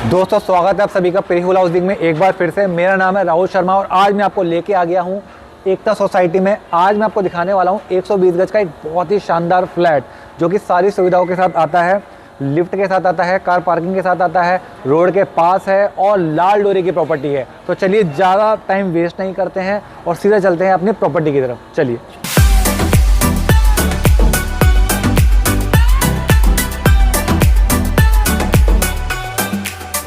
दोस्तों स्वागत है आप सभी का पेरीफुल हाउसिंग में एक बार फिर से। मेरा नाम है राहुल शर्मा और आज मैं आपको लेके आ गया हूँ एकता सोसाइटी में। आज मैं आपको दिखाने वाला हूँ 120 गज का एक बहुत ही शानदार फ्लैट जो कि सारी सुविधाओं के साथ आता है, लिफ्ट के साथ आता है, कार पार्किंग के साथ आता है, रोड के पास है और लाल डोरी की प्रॉपर्टी है। तो चलिए ज़्यादा टाइम वेस्ट नहीं करते हैं और सीधे चलते हैं अपनी प्रॉपर्टी की तरफ। चलिए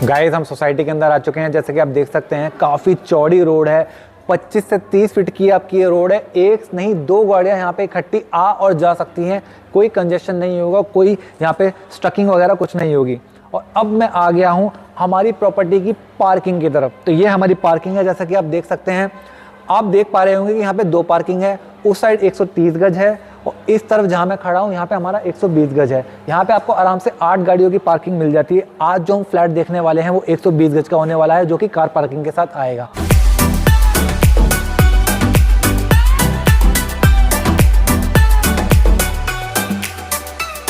गाइस, हम सोसाइटी के अंदर आ चुके हैं। जैसे कि आप देख सकते हैं काफ़ी चौड़ी रोड है, 25 से 30 फीट की आपकी ये रोड है। एक नहीं दो गाड़ियां यहाँ पे इकट्ठी आ और जा सकती हैं, कोई कंजेशन नहीं होगा, कोई यहाँ पे स्टकिंग वगैरह कुछ नहीं होगी। और अब मैं आ गया हूँ हमारी प्रॉपर्टी की पार्किंग की तरफ। तो ये हमारी पार्किंग है, जैसा कि आप देख सकते हैं। आप देख पा रहे होंगे कि यहाँ पे दो पार्किंग है, उस साइड 130 गज है और इस तरफ जहाँ मैं खड़ा हूँ यहाँ पे हमारा 120 गज है। यहाँ पे आपको आराम से 8 गाड़ियों की पार्किंग मिल जाती है। आज जो हम फ्लैट देखने वाले हैं वो 120 गज का होने वाला है, जो कि कार पार्किंग के साथ आएगा।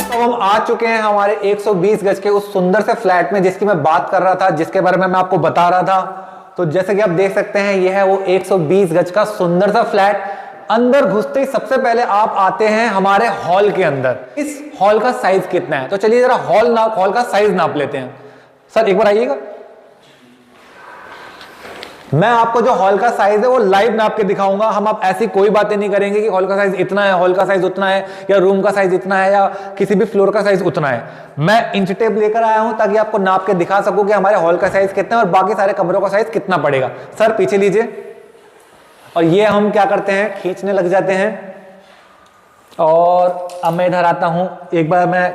तो हम आ चुके हैं हमारे 120 गज के उस सुंदर से फ्लैट में जिसकी मैं बात कर रहा था, जिसके बारे में मैं आपको बता रहा था। तो जैसे कि आप देख सकते हैं ये है वो 120 गज का सुंदर सा फ्लैट। अंदर घुसते ही सबसे पहले आप आते हैं हमारे हॉल के अंदर। इस हॉल का साइज कितना है, तो चलिए जरा हॉल का साइज नाप लेते हैं। सर एक बार आइएगा, मैं आपको जो हॉल का साइज है वो लाइव नाप के दिखाऊंगा। हम आप ऐसी कोई बातें नहीं करेंगे कि हॉल का साइज इतना है, हॉल का साइज उतना है, या रूम का साइज इतना है, या किसी भी फ्लोर का साइज उतना है। मैं इंच टेप लेकर आया हूं ताकि आपको नाप के दिखा सकूं कि हमारे हॉल का साइज कितना है और बाकी सारे कमरों का साइज कितना पड़ेगा। सर पीछे लीजिए। और ये हम क्या करते हैं, खींचने लग जाते हैं। और अब मैं इधर आता हूं। एक बार मैं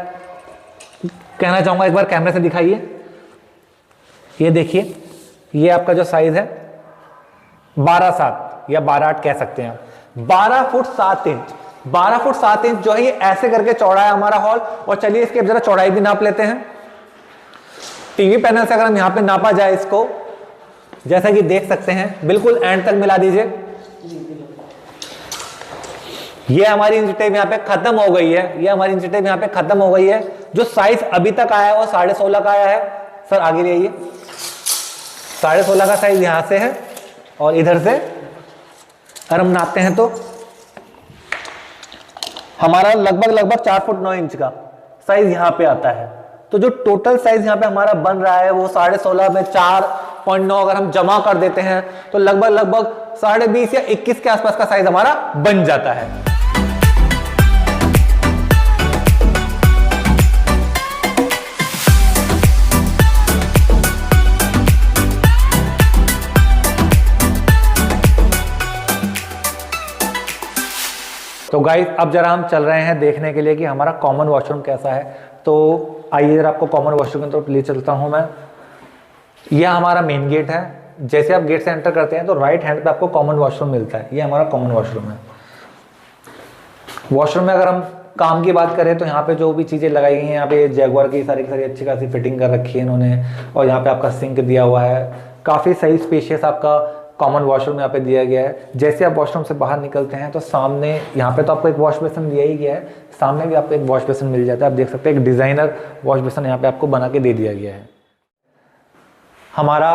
कहना चाहूंगा, एक बार कैमरे से दिखाइए। ये देखिए, ये आपका जो साइज है 12/7 या 12/8 कह सकते हैं, 12 फुट 7 इंच। 12 फुट 7 इंच जो है ये ऐसे करके चौड़ा है हमारा हॉल। और चलिए इसके जरा चौड़ाई भी नाप लेते हैं। टीवी पैनल से अगर हम यहां पे नापा जाए इसको, जैसा कि देख सकते हैं, बिल्कुल एंड तक मिला दीजिए। ये हमारी इंच टेप यहाँ पे खत्म हो गई है, ये हमारी इंच टेप यहाँ पे खत्म हो गई है। जो साइज अभी तक आया है वो 16.5 का आया है। सर आगे रहिए। 16.5 का साइज यहां से है और इधर से अगर हम नापते हैं तो हमारा लगभग 4 फुट 9 इंच का साइज यहां पे आता है। तो जो टोटल साइज यहां पे हमारा बन रहा है वो 16.5 में 4.9 अगर हम जमा कर देते हैं तो लगभग 20.5 या 21 के आसपास का साइज हमारा बन जाता है। तो गाइस अब जरा हम चल रहे हैं देखने के लिए कि हमारा कॉमन वॉशरूम कैसा है। तो आइए जरा आपको कॉमन वॉशरूम की तरफ ले चलता हूं मैं। यह हमारा मेन गेट है। जैसे आप गेट से एंटर करते हैं तो राइट हैंड पे आपको कॉमन वॉशरूम मिलता है। ये हमारा कॉमन वॉशरूम है। वॉशरूम में अगर हम काम की बात करें तो यहाँ पे जो भी चीज़ें लगाई गई हैं, यहाँ पे जैगुआर की सारी अच्छी खासी फिटिंग कर रखी है इन्होंने। और यहाँ पे आपका सिंक दिया हुआ है, काफ़ी सही स्पेशियस आपका कॉमन वॉशरूम यहाँ पे दिया गया है। जैसे आप वॉशरूम से बाहर निकलते हैं तो सामने यहाँ पे तो आपको एक वॉश बेसिन दिया ही गया है, सामने भी आपको एक वॉश बेसिन मिल जाता है। आप देख सकते हैं एक डिज़ाइनर वॉश बेसिन यहाँ पे आपको बना के दे दिया गया है। हमारा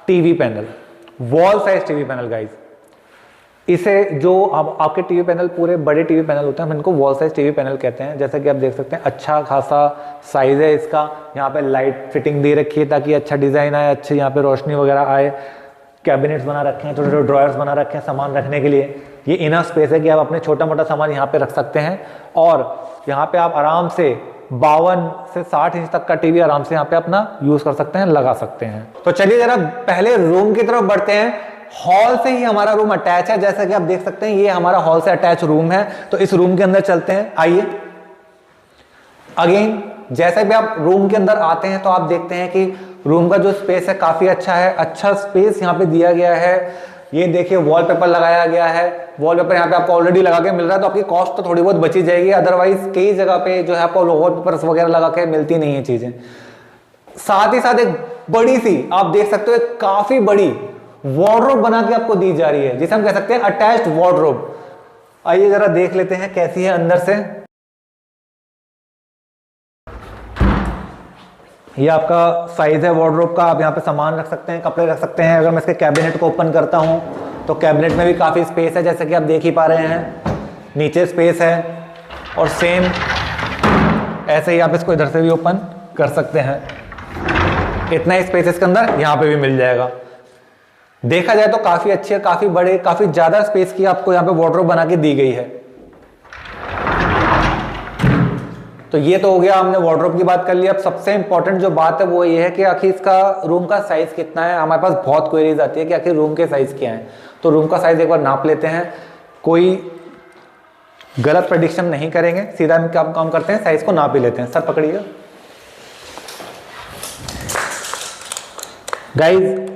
TV panel, wall size TV panel guys, इसे जो अब आपके टीवी पैनल पूरे बड़े टीवी पैनल होते हैं हम इनको वॉल साइज टीवी पैनल कहते हैं। जैसा कि आप देख सकते हैं अच्छा खासा साइज है इसका। यहाँ पे लाइट फिटिंग दे रखी है ताकि अच्छा डिज़ाइन आए, अच्छी यहाँ पे रोशनी वगैरह आए। कैबिनेट्स बना रखे हैं, छोटे छोटे ड्रॉयर्स बना रखे हैं सामान रखने के लिए। ये इनफ स्पेस है कि आप अपने छोटा मोटा सामान यहाँ पे रख सकते हैं। और यहाँ पे आप आराम से 52 से 60 इंच तक का टीवी आराम से यहाँ पे अपना यूज कर सकते हैं, लगा सकते हैं। तो चलिए जरा पहले रूम की तरफ बढ़ते हैं। हॉल से ही हमारा रूम अटैच है, जैसा कि आप देख सकते हैं ये हमारा हॉल से अटैच रूम है। तो इस रूम के अंदर चलते हैं, आइए। अगेन जैसे भी आप रूम के अंदर आते हैं तो आप देखते हैं कि रूम का जो स्पेस है काफी अच्छा है। अच्छा स्पेस यहाँ पे दिया गया है। ये देखिए वॉलपेपर लगाया गया है। वॉलपेपर यहाँ पे आपको ऑलरेडी लगा के मिल रहा है, तो आपकी कॉस्ट तो थोड़ी बहुत बची जाएगी। अदरवाइज कई जगह पे जो है आपको वॉलपेपर्स वगैरह लगा के मिलती नहीं है चीजें। साथ ही साथ एक बड़ी सी आप देख सकते हो, काफी बड़ी वार्डरोब बना के आपको दी जा रही है, जिसे हम कह सकते हैं अटैच्ड वार्डरोब। आइए जरा देख लेते हैं कैसी है अंदर से। ये आपका साइज है वार्डरोब का, आप यहाँ पे सामान रख सकते हैं, कपड़े रख सकते हैं। अगर मैं इसके कैबिनेट को ओपन करता हूँ तो कैबिनेट में भी काफ़ी स्पेस है, जैसे कि आप देख ही पा रहे हैं, नीचे स्पेस है। और सेम ऐसे ही आप इसको इधर से भी ओपन कर सकते हैं, इतना ही स्पेस इसके अंदर यहाँ पे भी मिल जाएगा। देखा जाए तो काफ़ी अच्छी है, काफ़ी बड़े, काफ़ी ज़्यादा स्पेस की आपको यहाँ पे वार्डरोब बना के दी गई है। तो ये तो हो गया, हमने वार्डरोब की बात कर ली। अब सबसे इंपॉर्टेंट जो बात है वो ये है कि आखिर इसका रूम का साइज कितना है। हमारे पास बहुत क्वेरीज आती है कि आखिर रूम के साइज क्या है, तो रूम का साइज एक बार नाप लेते हैं। कोई गलत प्रेडिक्शन नहीं करेंगे, सीधा हम क्या काम करते हैं, साइज को नाप ही लेते हैं। सर पकड़िएगा गाइज,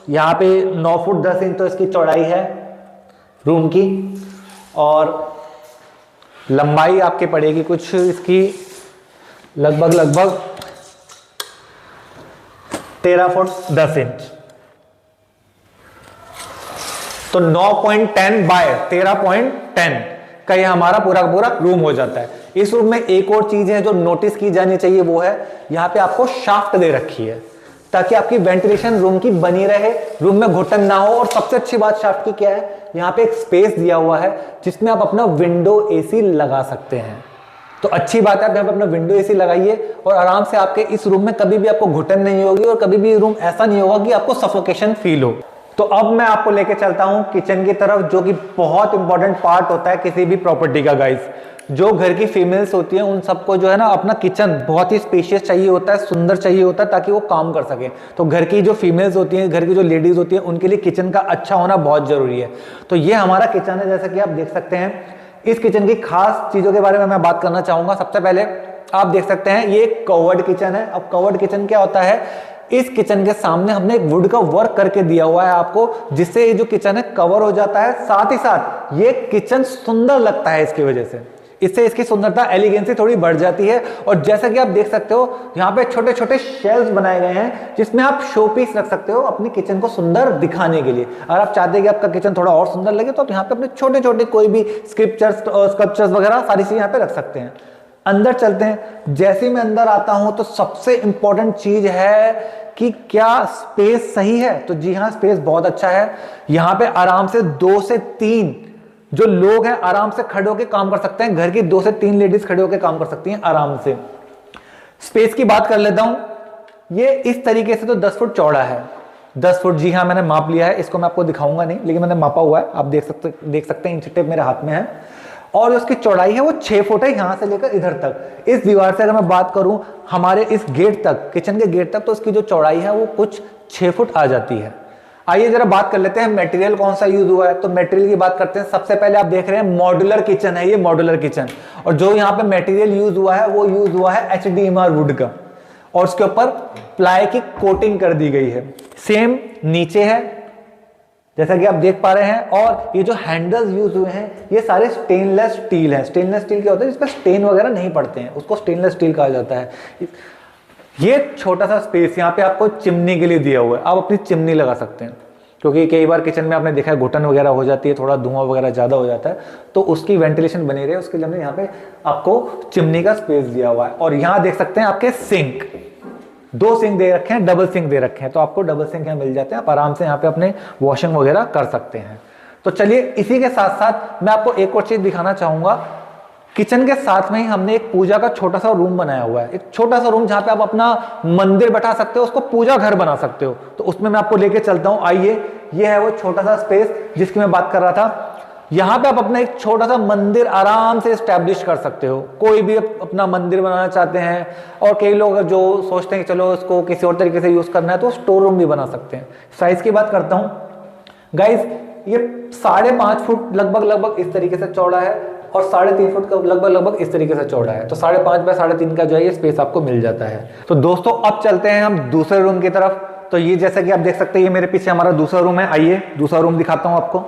यहाँ पे 9 फुट 10 इंच तो इसकी चौड़ाई है रूम की, और लंबाई आपके पड़ेगी कुछ इसकी लगभग 13 फुट 10 इंच। तो 9.10 बाय 13.10 का ये हमारा पूरा का पूरा रूम हो जाता है। इस रूम में एक और चीज है जो नोटिस की जानी चाहिए, वो है यहाँ पे आपको शाफ्ट दे रखी है ताकि आपकी वेंटिलेशन रूम की बनी रहे, रूम में घुटन ना हो। और सबसे अच्छी बात शाफ्ट की क्या है, यहाँ पे एक स्पेस दिया हुआ है जिसमें आप अपना विंडो एसी लगा सकते हैं। तो अच्छी बात है, आप यहाँ पे अपना विंडो एसी लगाइए और आराम से आपके इस रूम में कभी भी आपको घुटन नहीं होगी और कभी भी रूम ऐसा नहीं होगा कि आपको सफोकेशन फील हो। तो अब मैं आपको लेके चलता हूँ किचन की तरफ, जो कि बहुत इंपॉर्टेंट पार्ट होता है किसी भी प्रॉपर्टी का गाइस। जो घर की फीमेल्स होती हैं उन सबको जो है ना अपना किचन बहुत ही स्पेशियस चाहिए होता है, सुंदर चाहिए होता है ताकि वो काम कर सके। तो घर की जो फीमेल्स होती हैं, घर की जो लेडीज होती हैं, उनके लिए किचन का अच्छा होना बहुत जरूरी है। तो ये हमारा किचन है, जैसा कि आप देख सकते हैं। इस किचन की खास चीजों के बारे में मैं बात करना चाहूंगा। सबसे पहले आप देख सकते हैं ये कवर्ड किचन है। अब कवर्ड किचन क्या होता है, इस किचन के सामने हमने एक वुड का वर्क करके दिया हुआ है आपको, जिससे ये जो किचन है कवर हो जाता है। साथ ही साथ ये किचन सुंदर लगता है, इसकी वजह से इससे इसकी सुंदरता, एलिगेंसी थोड़ी बढ़ जाती है। और जैसा कि आप देख सकते हो यहाँ पे छोटे छोटे शेल्व्स बनाए गए हैं जिसमें आप शो पीस रख सकते हो अपनी किचन को सुंदर दिखाने के लिए। अगर आप चाहते हैं कि आपका किचन थोड़ा और सुंदर लगे तो आप यहाँ पे अपने छोटे छोटे कोई भी स्कल्पचर्स वगैरह सारी चीजें यहाँ पे रख सकते हैं। अंदर चलते हैं। जैसे ही मैं अंदर आता हूं तो सबसे इंपॉर्टेंट चीज है कि क्या स्पेस सही है। तो जी हाँ, स्पेस बहुत अच्छा है। यहाँ पे आराम से 2 से 3 जो लोग हैं आराम से खड़े होकर काम कर सकते हैं। घर की 2 से 3 लेडीज खड़े होकर काम कर सकती हैं आराम से। स्पेस की बात कर लेता हूं। ये इस तरीके से तो 10 फुट चौड़ा है, 10 फुट, जी हाँ मैंने माप लिया है। इसको मैं आपको दिखाऊंगा नहीं, लेकिन मैंने मापा हुआ है, आप देख सकते हैं। इंच टेप मेरे हाथ में है और उसकी चौड़ाई है वो 6 फुट है, यहां से लेकर इधर तक। इस दीवार से अगर मैं बात करूं हमारे इस गेट तक, किचन के गेट तक, तो इसकी जो चौड़ाई है वो कुछ 6 फुट आ जाती है। आइए जरा बात कर लेते हैं मटेरियल कौन सा यूज हुआ है। तो मटेरियल की बात करते हैं। सबसे पहले आप देख रहे हैं मॉड्यूलर किचन है ये, मॉड्यूलर किचन। और जो यहाँ पे मटेरियल यूज हुआ है वो यूज हुआ है HDMR वुड का, और उसके ऊपर प्लाई की कोटिंग कर दी गई है। सेम नीचे है जैसा कि आप देख पा रहे हैं। और ये जो हैंडल्स यूज हुए हैं ये सारे स्टेनलेस स्टील है। स्टेनलेस स्टील क्या होता है, जिसपे स्टेन वगैरह नहीं पड़ते हैं, उसको स्टेनलेस स्टील कहा जाता है। ये छोटा सा स्पेस यहाँ पे आपको चिमनी के लिए दिया हुआ है, आप अपनी चिमनी लगा सकते हैं। क्योंकि कई बार किचन में आपने देखा है घुटन वगैरह हो जाती है, थोड़ा धुआं वगैरह ज्यादा हो जाता है, तो उसकी वेंटिलेशन बनी रहे उसके लिए हमने यहाँ पे आपको चिमनी का स्पेस दिया हुआ है। और यहाँ देख सकते हैं आपके सिंक, 2 सिंक दे रखे हैं, डबल सिंक दे रखे हैं, तो आपको डबल सिंक यहाँ मिल जाते हैं। आप आराम से यहाँ पे अपने वॉशिंग वगैरह कर सकते हैं। तो चलिए इसी के साथ साथ मैं आपको एक और चीज दिखाना चाहूंगा। किचन के साथ में ही हमने एक पूजा का छोटा सा रूम बनाया हुआ है, एक छोटा सा रूम जहां पे आप अपना मंदिर बैठा सकते हो, उसको पूजा घर बना सकते हो। तो उसमें मैं आपको लेके चलता हूं, आइए। ये है वो छोटा सा स्पेस जिसकी मैं बात कर रहा था। यहाँ पे आप अपना एक छोटा सा मंदिर आराम से स्टैब्लिश कर सकते हो। कोई भी अपना मंदिर बनाना चाहते हैं, और कई लोग जो सोचते हैं कि चलो इसको किसी और तरीके से यूज करना है, तो स्टोर रूम भी बना सकते हैं। साइज की बात करता हूँ गाइज, ये 5.5 फुट लगभग इस तरीके से चौड़ा है, और 3.5 फुट का लगभग इस तरीके से चौड़ा है। तो 5.5 बाय 3.5 का जो है ये स्पेस आपको मिल जाता है। तो दोस्तों अब चलते हैं हम दूसरे रूम की तरफ। तो ये जैसा कि आप देख सकते हैं ये मेरे पीछे हमारा दूसरा रूम है। आइए दूसरा रूम दिखाता हूं आपको।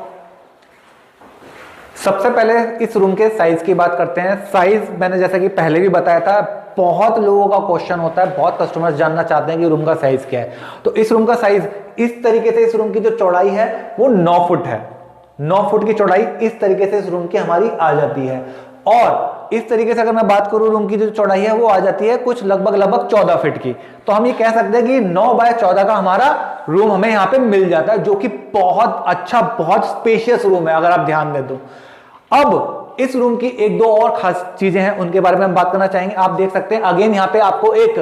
सबसे पहले इस रूम के साइज की बात करते हैं। साइज मैंने जैसा कि पहले भी बताया था, बहुत लोगों का क्वेश्चन होता है, बहुत कस्टमर्स जानना चाहते हैं कि रूम का साइज क्या है। तो इस रूम का साइज इस तरीके से, इस रूम की जो चौड़ाई है वो 9 फुट है। 9 फुट की चौड़ाई इस तरीके से इस रूम की हमारी आ जाती है। और इस तरीके से अगर मैं बात करूं रूम की जो चौड़ाई है वो आ जाती है कुछ लगभग 14 फीट की। तो हम ये कह सकते हैं कि 9 बाय 14 का हमारा रूम हमें यहाँ पे मिल जाता है, जो कि बहुत अच्छा, बहुत स्पेशियस रूम है अगर आप ध्यान दें तो। अब इस रूम की एक दो और खास चीजें हैं, उनके बारे में हम बात करना चाहेंगे। आप देख सकते हैं अगेन यहाँ पे आपको एक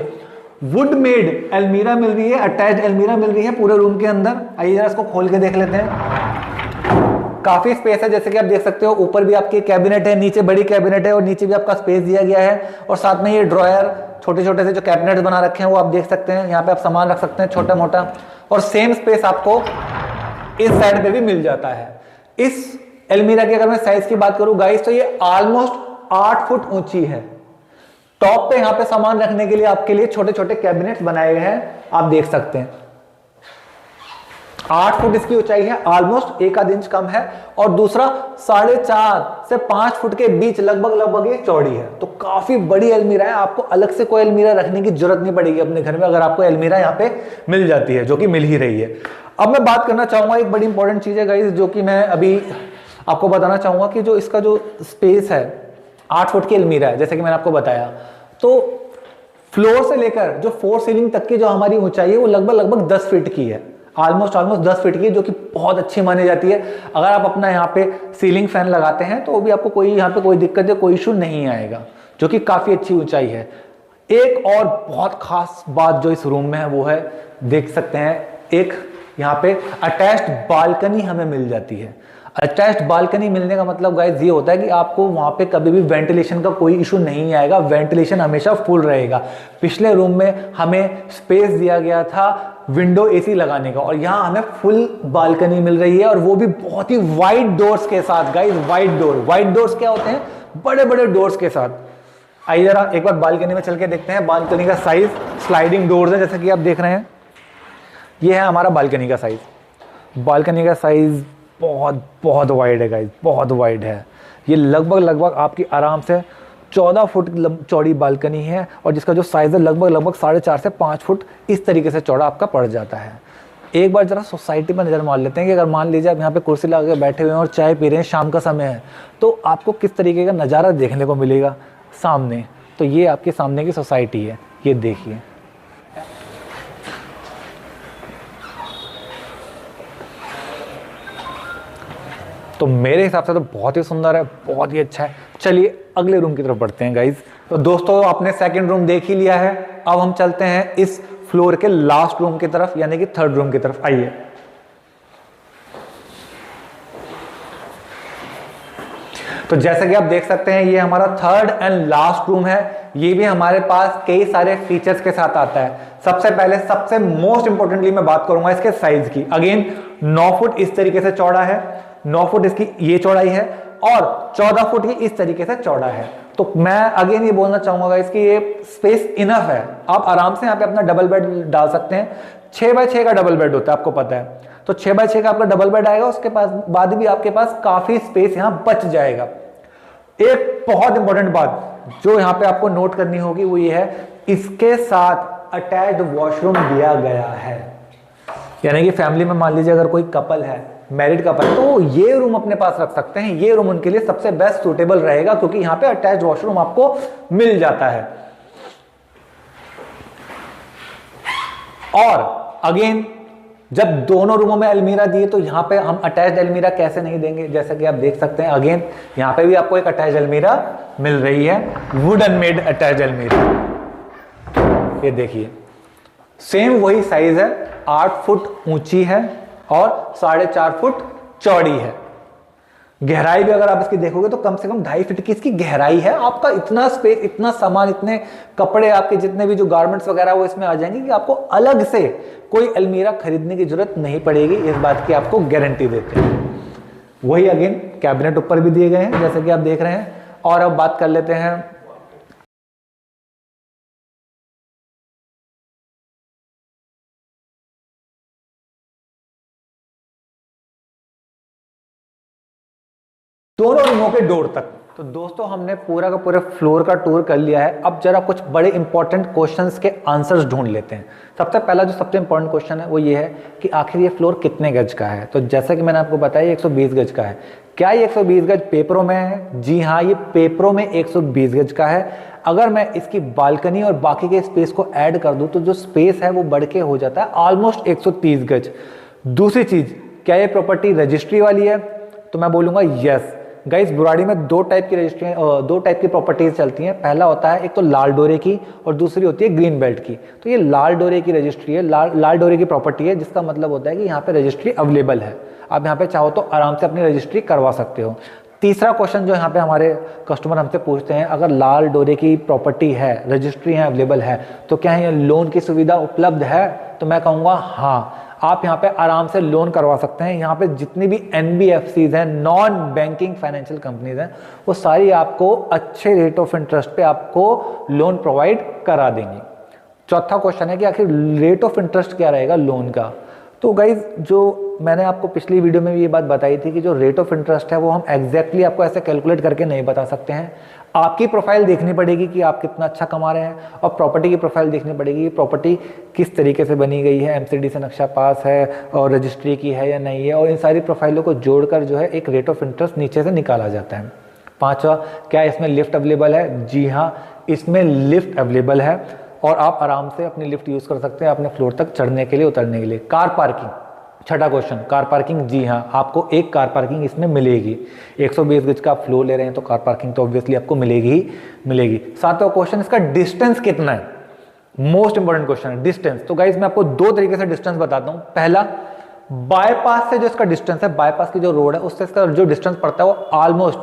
वुड मेड अलमीरा मिल रही है, अटैच अलमीरा मिल रही है पूरे रूम के अंदर। आइए जरा इसको खोल के देख लेते हैं। काफी स्पेस है, जैसे कि आप देख सकते हो। ऊपर भी आपके कैबिनेट है, नीचे बड़ी कैबिनेट है और नीचे भी आपका स्पेस दिया गया है। और साथ में ये ड्रॉयर, छोटे छोटे से जो कैबिनेट बना रखे हैं वो आप देख सकते हैं। यहाँ पे आप सामान रख सकते हैं छोटा मोटा। और सेम स्पेस आपको इस साइड पे भी मिल जाता है। इस अलमीरा की अगर मैं साइज की बात करूं गाइस, तो ये ऑलमोस्ट 8 फुट ऊंची है। टॉप पे यहां पे सामान रखने के लिए आपके लिए छोटे छोटे कैबिनेट्स बनाए गए हैं, आप देख सकते हैं। 8 फुट इसकी ऊंचाई है, ऑलमोस्ट 1 इंच कम है। और दूसरा 4.5 से 5 फुट के बीच लगभग ये चौड़ी है। तो काफी बड़ी अलमीरा है, आपको अलग से कोई अलमीरा रखने की जरूरत नहीं पड़ेगी अपने घर में, अगर आपको अलमीरा यहाँ पे मिल जाती है, जो कि मिल ही रही है। अब मैं बात करना चाहूंगा, एक बड़ी इंपॉर्टेंट चीज है गाइस, जो कि मैं अभी आपको बताना चाहूंगा कि जो इसका जो स्पेस है, 8 फुट की अलमीरा है जैसे कि मैंने आपको बताया। तो फ्लोर से लेकर जो 4 सीलिंग तक की जो हमारी ऊंचाई है वो लगभग 10 फीट की है, ऑलमोस्ट 10 फीट की, जो कि बहुत अच्छी मानी जाती है। अगर आप अपना यहाँ पे सीलिंग फैन लगाते हैं तो भी आपको कोई यहाँ पे कोई दिक्कत या कोई इशू नहीं आएगा, जो कि काफी अच्छी ऊंचाई है। एक और बहुत खास बात जो इस रूम में है वो है, देख सकते हैं, एक यहाँ पे अटैच्ड बालकनी हमें मिल जाती है। अटैच्ड बालकनी मिलने का मतलब गाइस ये होता है कि आपको वहां पे कभी भी वेंटिलेशन का कोई इशू नहीं आएगा, वेंटिलेशन हमेशा फुल रहेगा। पिछले रूम में हमें स्पेस दिया गया था विंडो एसी लगाने का, और यहाँ हमें फुल बालकनी मिल रही है, और वो भी बहुत ही वाइड डोर्स के साथ गाइस। वाइड डोर्स क्या होते हैं? बड़े बड़े डोर्स के साथ। आइए जरा एक बार बालकनी में चल के देखते हैं। बालकनी का साइज, स्लाइडिंग डोर्स है जैसे कि आप देख रहे हैं। ये है हमारा बालकनी का साइज। बालकनी का साइज बहुत वाइड है गाइस, बहुत वाइड है। ये लगभग आपकी आराम से 14 फुट चौड़ी बालकनी है, और जिसका जो साइज है लगभग 4.5 से 5 फुट इस तरीके से चौड़ा आपका पड़ जाता है। एक बार जरा सोसाइटी पर नज़र मार लेते हैं कि अगर मान लीजिए आप यहाँ पे कुर्सी लगा के बैठे हुए हैं और चाय पी रहे हैं, शाम का समय है, तो आपको किस तरीके का नज़ारा देखने को मिलेगा सामने। तो ये आपके सामने की सोसाइटी है, ये देखिए। तो मेरे हिसाब से तो बहुत ही सुंदर है, बहुत ही अच्छा है। चलिए अगले रूम की तरफ बढ़ते हैं गाइज। तो दोस्तों आपने सेकंड रूम देख ही लिया है, अब हम चलते हैं इस फ्लोर के लास्ट रूम की तरफ, यानी कि थर्ड रूम की तरफ। आइए। तो जैसा कि आप देख सकते हैं ये हमारा थर्ड एंड लास्ट रूम है। ये भी हमारे पास कई सारे फीचर्स के साथ आता है। सबसे पहले, सबसे मोस्ट इंपोर्टेंटली मैं बात करूंगा इसके साइज की। अगेन 9 फुट इस तरीके से चौड़ा है, 9 फुट इसकी ये चौड़ाई है, और 14 फुट ये इस तरीके से चौड़ा है। तो मैं अगेन ये बोलना चाहूंगा इसकी ये स्पेस इनफ है। आप आराम से यहाँ पे अपना डबल बेड डाल सकते हैं। 6 बाय 6 का डबल बेड होता है, आपको पता है। तो 6 बाय 6 का आपका डबल बेड आएगा, उसके पास बाद भी आपके पास काफी स्पेस यहाँ बच जाएगा। एक बहुत इंपॉर्टेंट बात जो यहाँ पे आपको नोट करनी होगी वो ये है, इसके साथ अटैच्ड वॉशरूम दिया गया है। यानी कि फैमिली में मान लीजिए अगर कोई कपल है, मैरिड कपल, तो ये रूम अपने पास रख सकते हैं। ये रूम उनके लिए सबसे बेस्ट सूटेबल रहेगा, क्योंकि यहाँ पे अटैच्ड वॉशरूम आपको मिल जाता है। और अगेन जब दोनों रूमों में अलमीरा दिए, तो यहाँ पे हम अटैच्ड अलमीरा कैसे नहीं देंगे। जैसा कि आप देख सकते हैं अगेन यहाँ पे भी आपको एक अटैच्ड अलमीरा मिल रही है, वुडन मेड अटैच्ड अलमीरा। ये देखिए सेम वही साइज है, 8 फुट ऊंची है और 4.5 फुट चौड़ी है। गहराई भी अगर आप इसकी देखोगे तो कम से कम 2.5 फीट की इसकी गहराई है। आपका इतना स्पेस, इतना सामान, इतने कपड़े, आपके जितने भी जो गारमेंट्स वगैरह वो इसमें आ जाएंगे कि आपको अलग से कोई अलमीरा खरीदने की जरूरत नहीं पड़ेगी। इस बात की आपको गारंटी देते हैं। वही अगेन कैबिनेट ऊपर भी दिए गए हैं जैसे कि आप देख रहे हैं। और अब बात कर लेते हैं दोनों रूमों के डोर तक। तो दोस्तों हमने पूरा का पूरा फ्लोर का टूर कर लिया है। अब जरा कुछ बड़े इंपॉर्टेंट क्वेश्चंस के आंसर्स ढूंढ लेते हैं। सबसे पहला जो सबसे इंपॉर्टेंट क्वेश्चन है वो ये है कि आखिर ये फ्लोर कितने गज का है। तो जैसा कि मैंने आपको बताया 120 गज का है। क्या ये 120 गज पेपरों में है? जी हाँ, ये पेपरों में 120 गज का है। अगर मैं इसकी बालकनी और बाकी के स्पेस को ऐड कर दूं तो जो स्पेस है वो बढ़ के हो जाता है ऑलमोस्ट 130 गज। दूसरी चीज, क्या ये प्रॉपर्टी रजिस्ट्री वाली है? तो मैं बोलूंगा यस। गाइस, बुराड़ी में दो टाइप की प्रॉपर्टीज चलती हैं। पहला होता है एक तो लाल डोरे की और दूसरी होती है ग्रीन बेल्ट की। तो ये लाल डोरे की रजिस्ट्री है, लाल डोरे की प्रॉपर्टी है, जिसका मतलब होता है कि यहाँ पे रजिस्ट्री अवेलेबल है। आप यहाँ पे चाहो तो आराम से अपनी रजिस्ट्री करवा सकते हो। तीसरा क्वेश्चन जो यहाँ पे हमारे कस्टमर हमसे पूछते हैं, अगर लाल डोरे की प्रॉपर्टी है, रजिस्ट्री है, अवेलेबल है, तो क्या ये लोन की सुविधा उपलब्ध है? तो मैं कहूँगा हाँ, आप यहाँ पे आराम से लोन करवा सकते हैं। यहाँ पे जितनी भी NBFCs हैं, नॉन बैंकिंग फाइनेंशियल कंपनीज हैं, वो सारी आपको अच्छे रेट ऑफ इंटरेस्ट पे आपको लोन प्रोवाइड करा देंगी। चौथा क्वेश्चन है कि आखिर रेट ऑफ इंटरेस्ट क्या रहेगा लोन का। तो गाइज, जो मैंने आपको पिछली वीडियो में भी ये बात बताई थी कि जो रेट ऑफ इंटरेस्ट है वो हम एग्जैक्टली आपको ऐसे कैलकुलेट करके नहीं बता सकते हैं। आपकी प्रोफाइल देखनी पड़ेगी कि आप कितना अच्छा कमा रहे हैं, और प्रॉपर्टी की प्रोफाइल देखनी पड़ेगी, प्रॉपर्टी किस तरीके से बनी गई है, MCD से नक्शा पास है और रजिस्ट्री की है या नहीं है, और इन सारी प्रोफाइलों को जोड़कर जो है एक रेट ऑफ इंटरेस्ट नीचे से निकाला जाता है। पांचवा, क्या इसमें लिफ्ट अवेलेबल है? जी हाँ, इसमें लिफ्ट अवेलेबल है और आप आराम से अपनी लिफ्ट यूज़ कर सकते हैं अपने फ्लोर तक चढ़ने के लिए, उतरने के लिए। कार पार्किंग, छठा क्वेश्चन, कार पार्किंग। जी हाँ, आपको एक कार पार्किंग इसमें मिलेगी। 120 गज का आप फ्लोर ले रहे हैं तो कार पार्किंग तो ऑब्वियसली आपको मिलेगी ही मिलेगी। सातवां क्वेश्चन, इसका डिस्टेंस कितना है? मोस्ट इंपॉर्टेंट क्वेश्चन है डिस्टेंस। तो गाइज, मैं आपको दो तरीके से डिस्टेंस बताता हूँ। पहला, बाईपास से जो इसका डिस्टेंस है, बाईपास की जो रोड है उससे इसका जो डिस्टेंस पड़ता है वो ऑलमोस्ट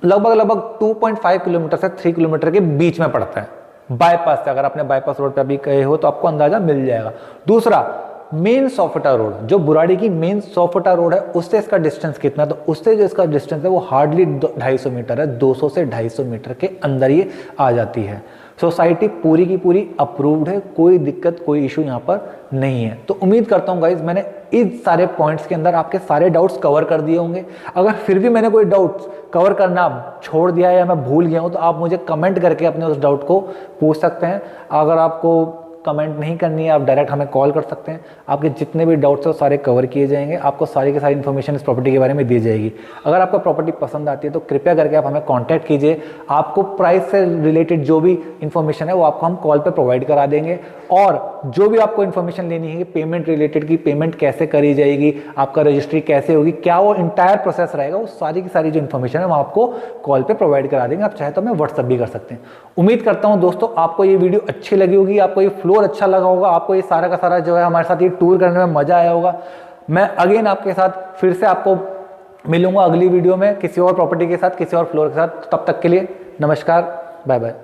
लगभग 2.5 किलोमीटर से 3 किलोमीटर के बीच में पड़ता है बाईपास से। अगर आपने बाईपास रोड पे अभी गए हो तो आपको अंदाजा मिल जाएगा। दूसरा, मेन सोफिटा रोड, जो बुराड़ी की मेन सोफिटा रोड है, उससे इसका डिस्टेंस कितना है? तो उससे जो इसका डिस्टेंस है वो हार्डली 250 मीटर है। 200 से 250 मीटर के अंदर ये आ जाती है। सोसाइटी पूरी की पूरी अप्रूव्ड है, कोई दिक्कत कोई इशू यहाँ पर नहीं है। तो उम्मीद करता हूँ गाइज, मैंने इस सारे पॉइंट्स के अंदर आपके सारे डाउट्स कवर कर दिए होंगे। अगर फिर भी मैंने कोई डाउट्स कवर करना छोड़ दिया या मैं भूल गया हूँ तो आप मुझे कमेंट करके अपने उस डाउट को पूछ सकते हैं। अगर आपको कमेंट नहीं करनी है, आप डायरेक्ट हमें कॉल कर सकते हैं। आपके जितने भी डाउट्स हैं वो सारे कवर किए जाएंगे। आपको सारी की सारी इन्फॉर्मेशन इस प्रॉपर्टी के बारे में दी जाएगी। अगर आपको प्रॉपर्टी पसंद आती है तो कृपया करके आप हमें कांटेक्ट कीजिए। आपको प्राइस से रिलेटेड जो भी इन्फॉर्मेशन है वो आपको हम कॉल पे प्रोवाइड करा देंगे। और जो भी आपको इन्फॉर्मेशन लेनी है पेमेंट रिलेटेड की, पेमेंट कैसे करी जाएगी, आपका रजिस्ट्री कैसे होगी, क्या वो इंटायर प्रोसेस रहेगा, वो सारी की सारी जो इन्फॉर्मेशन है वो आपको कॉल पे प्रोवाइड करा देंगे। आप चाहे तो हमें व्हाट्सअप भी कर सकते हैं। उम्मीद करता हूँ दोस्तों आपको ये वीडियो अच्छी लगी होगी, आपको ये फ्लोर अच्छा लगा होगा, आपको ये सारा का सारा जो है हमारे साथ ये टूर करने में मजा आया होगा। मैं अगेन आपके साथ फिर से आपको मिलूंगा अगली वीडियो में किसी और प्रॉपर्टी के साथ, किसी और फ्लोर के साथ। तब तक के लिए नमस्कार, बाय बाय।